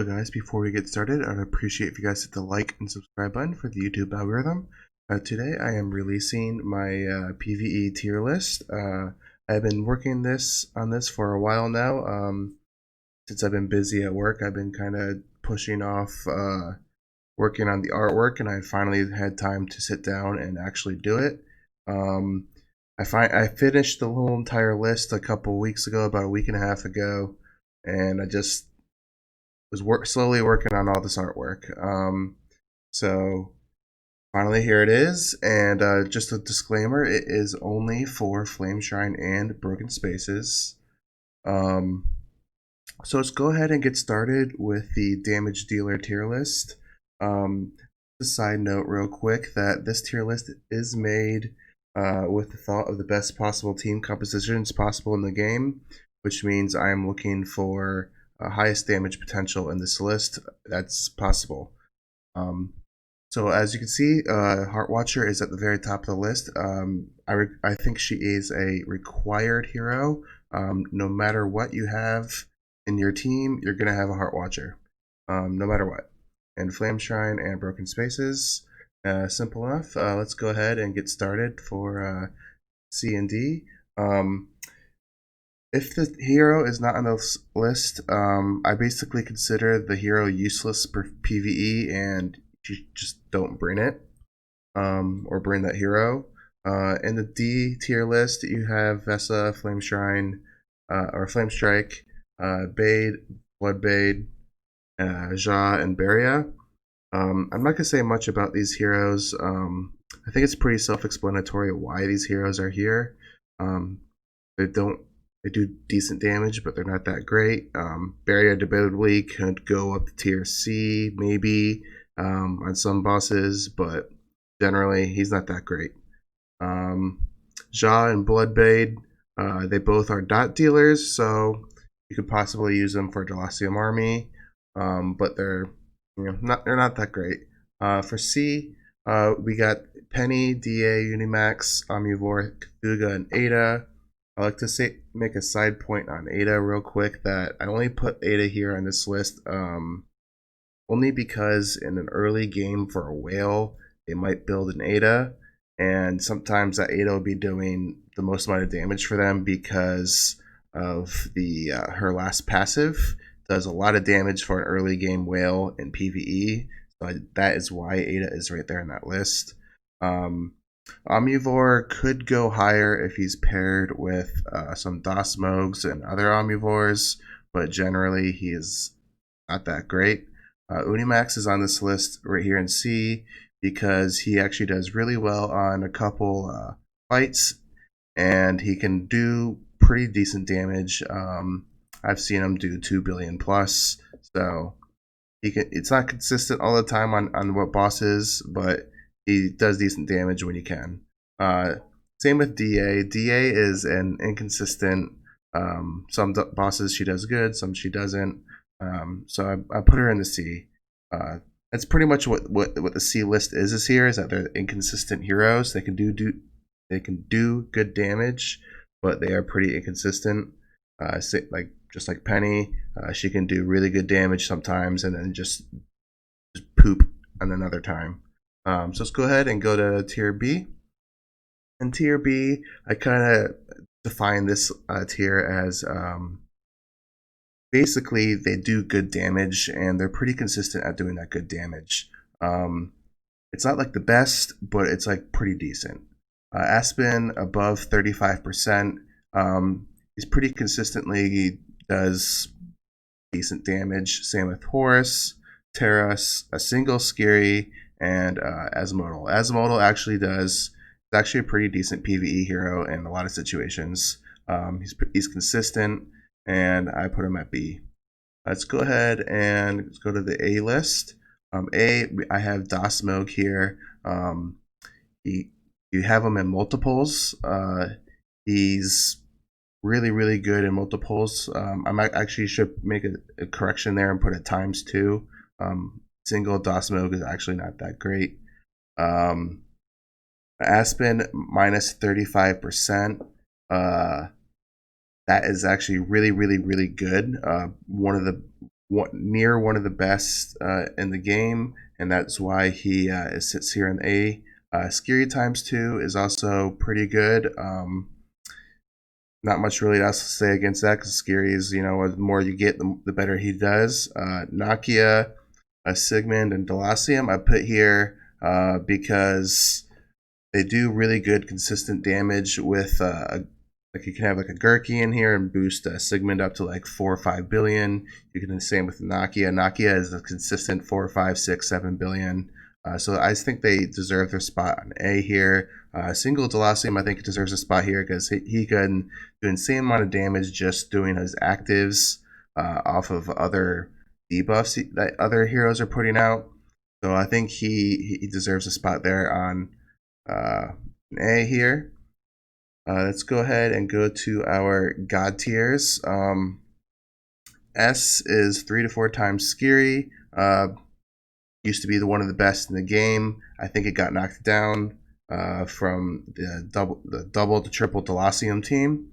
guys, before we get started, I'd appreciate if you guys hit the like and subscribe button for the YouTube algorithm. Today I am releasing my PvE tier list. I've been working on this for a while now. Since I've been busy at work, I've been kind of pushing off working on the artwork, and I finally had time to sit down and actually do it. I finished the whole entire list a couple weeks ago, about a week and a half ago, and I just was slowly working on all this artwork. So finally here it is, and just a disclaimer, it is only for Flame Shrine and Broken Spaces. So let's go ahead and get started with the damage dealer tier list. A side note real quick that this tier list is made with the thought of the best possible team compositions possible in the game, which means I'm looking for highest damage potential in this list that's possible. So as you can see, Heartwatcher is at the very top of the list. I think she is a required hero. No matter what you have in your team, you're going to have a Heartwatcher, no matter what. And Flame Shrine and Broken Spaces, simple enough. Let's go ahead and get started for C and D. If the hero is not on this list, I basically consider the hero useless for PvE, and you just don't bring it, or bring that hero. In the D tier list, you have Vesa, Flame Shrine, or Flame Strike, Bade, Bloodbade, Ja, and Beria. I'm not gonna say much about these heroes. I think it's pretty self-explanatory why these heroes are here. They do decent damage, but they're not that great. Beria debatably could go up to tier C, maybe, on some bosses, but generally he's not that great. Ja and Bloodbade, they both are dot dealers, so you could possibly use them for Delacium Army, but they're not that great. For C, we got Penny, DA, Unimax, Omnivore, Cthulhu, and Ada. I like to make a side point on Ada real quick that I only put Ada here on this list only because in an early game for a whale, they might build an Ada, and sometimes that Ada will be doing the most amount of damage for them because of the her last passive does a lot of damage for an early game whale in PvE. So that is why Ada is right there in that list. Omnivore could go higher if he's paired with some Dosmogs and other Omnivores, but generally he is not that great. Unimax is on this list right here in C because he actually does really well on a couple fights, and he can do pretty decent damage. I've seen him do 2 billion plus, so it's not consistent all the time on what bosses, but he does decent damage when he can. Same with DA. DA is an inconsistent. Some bosses she does good, some she doesn't. So I put her in the C. That's pretty much what the C list is here. Is that they're inconsistent heroes. They can do good damage, but they are pretty inconsistent. Just like Penny, she can do really good damage sometimes, and then just poop on another time. So let's go ahead and go to tier B. In tier B, I kind of define this tier as basically they do good damage, and they're pretty consistent at doing that good damage. It's not like the best, but it's like pretty decent. Aspen above 35%. He's pretty consistently does decent damage. Same with Horus, Terras, a single Scary, and Asmodal. Asmodal is actually a pretty decent PvE hero in a lot of situations. He's consistent, and I put him at B. Let's go ahead and let's go to the A list. I have Dosmog here. You have him in multiples. He's really good in multiples. I might actually should make a correction there and put it ×2. Single Dosmog is actually not that great. Aspen minus 35%. That is actually really good. One of the near one of the best in the game, and that's why he sits here in A. Scary times 2 is also pretty good. Not much really else to say against that because Scary is, the more you get, the better he does. Nakia, Sigmund, and Delacium I put here because they do really good consistent damage with like you can have like a Gurky in here and boost Sigmund up to like 4 or 5 billion. You can do the same with Nakia. Nakia is a consistent 4, 5, 6, 7 billion. So I think they deserve their spot on A here. Single Delacium I think deserves a spot here because he can do insane amount of damage just doing his actives off of other debuffs that other heroes are putting out. So I think he deserves a spot there on an A here. Let's go ahead and go to our god tiers. S is 3 to 4 times Scary. Used to be one of the best in the game. I think it got knocked down from the double to triple Delacium team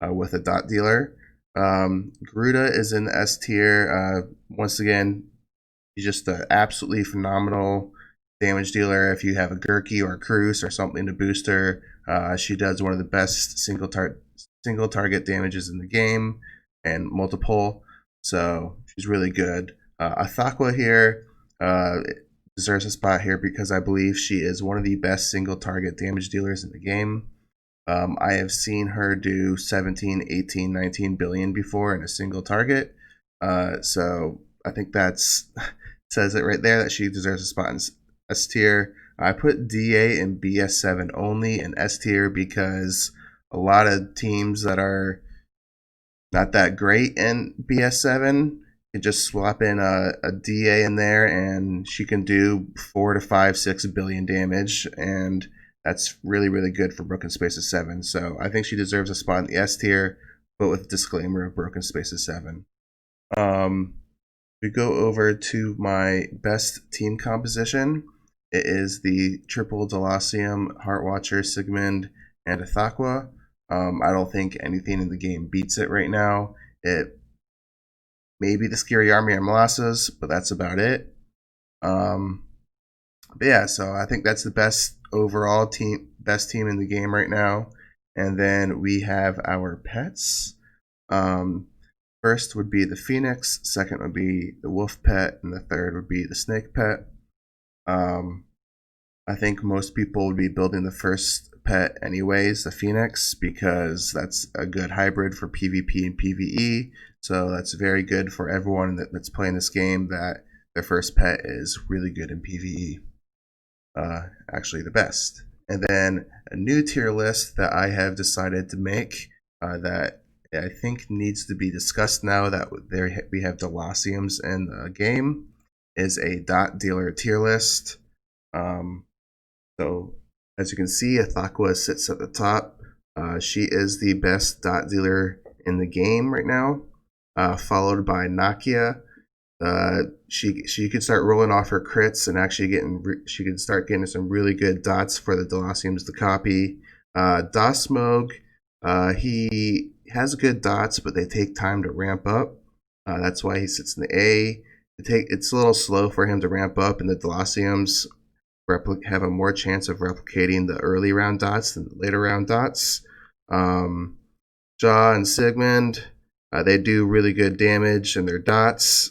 with a dot dealer. Garuda is in the S tier. Once again, he's just an absolutely phenomenal damage dealer. If you have a Gurky or a Cruise or something to boost her, she does one of the best single target damages in the game and multiple. So she's really good. Athakwa here deserves a spot here because I believe she is one of the best single target damage dealers in the game. I have seen her do 17, 18, 19 billion before in a single target. So I think that's says it right there that she deserves a spot in S tier. I put DA and BS7 only in S tier because a lot of teams that are not that great in BS7 can just swap in a DA in there and she can do 4 to 5, 6 billion damage, and that's really, really good for Broken Spaces 7. So I think she deserves a spot in the S tier, but with disclaimer of Broken Spaces 7. We go over to my best team composition. It is the triple Delacium, Heartwatcher, Sigmund, and Athakwa. I don't think anything in the game beats it right now. It may be the Scary Army or Molasses, but that's about it. But yeah, so I think that's the best overall team, best team in the game right now. And then we have our pets. First would be the Phoenix, second would be the Wolf pet, and the third would be the Snake pet. I think most people would be building the first pet anyways, the Phoenix, because that's a good hybrid for PvP and PvE. So that's very good for everyone that's playing this game that their first pet is really good in PvE. Actually the best. And then a new tier list that I have decided to make that I think needs to be discussed now that we have Delaciums in the game is a dot dealer tier list. So as you can see, Athakwa sits at the top. She is the best dot dealer in the game right now, followed by Nakia. She could start rolling off her crits and actually she could start getting some really good dots for the Delaciums to copy. Dasmog, he has good dots, but they take time to ramp up. That's why he sits in the A. It's a little slow for him to ramp up, and the Delaciums have a more chance of replicating the early round dots than the later round dots. Jaw and Sigmund, they do really good damage in their dots,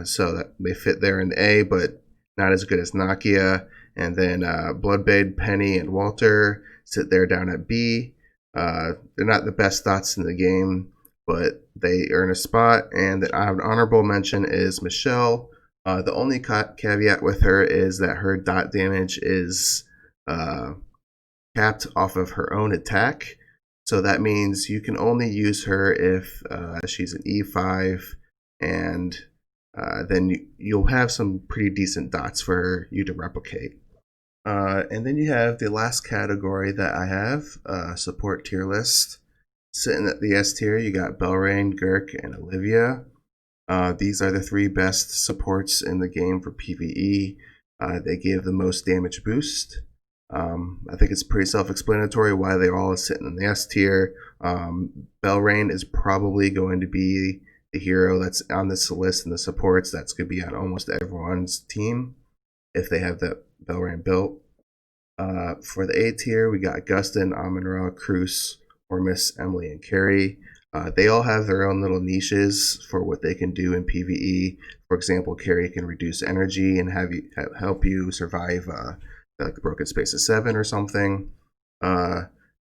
so that they fit there in the A, but not as good as Nakia. And then Bloodbade, Penny, and Walter sit there down at B. They're not the best dots in the game, but they earn a spot. And then I have an honorable mention is Michelle. The only caveat with her is that her dot damage is capped off of her own attack. So that means you can only use her if she's an E5, and then you'll have some pretty decent dots for you to replicate. And then you have the last category that I have, support tier list. Sitting at the S tier, you got Belrain, Gurk, and Olivia. These are the 3 best supports in the game for PvE. They give the most damage boost. I think it's pretty self-explanatory why they're all sitting in the S tier. Belrain is probably going to be the hero that's on this list and the supports, that's going to be on almost everyone's team if they have that Belran built. For the A tier, we got Gustin, Amon-Ra, Cruz, Ormus, Emily, and Carrie. They all have their own little niches for what they can do in PvE. For example, Carrie can reduce energy and help you survive like the Broken Space of 7 or something.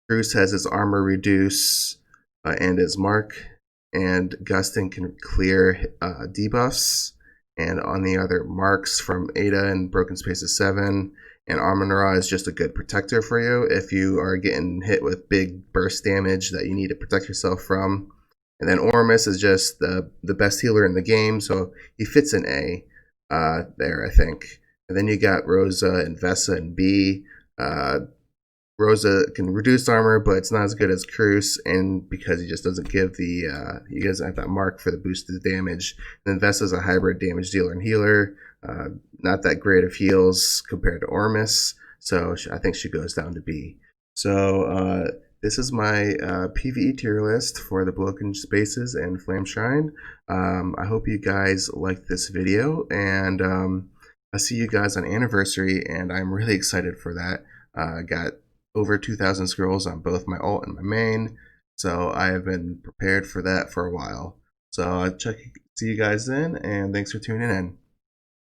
Cruz has his armor reduce and his mark, and Gustin can clear debuffs. And on the other marks from Ada and Broken Space of 7, and Amon-Ra is just a good protector for you if you are getting hit with big burst damage that you need to protect yourself from. And then Ormus is just the best healer in the game, so he fits an A there, I think. And then you got Rosa and Vesa and B. Rosa can reduce armor, but it's not as good as Cruz, and because he just doesn't give he doesn't have that mark for the boosted damage. And then Vesa's a hybrid damage dealer and healer, not that great of heals compared to Ormus, so I think she goes down to B. So this is my PvE tier list for the Broken Spaces and Flame Shrine. I hope you guys liked this video, and I'll see you guys on Anniversary, and I'm really excited for that. I got over 2,000 scrolls on both my ult and my main, so I have been prepared for that for a while. So I'll see you guys then, and thanks for tuning in.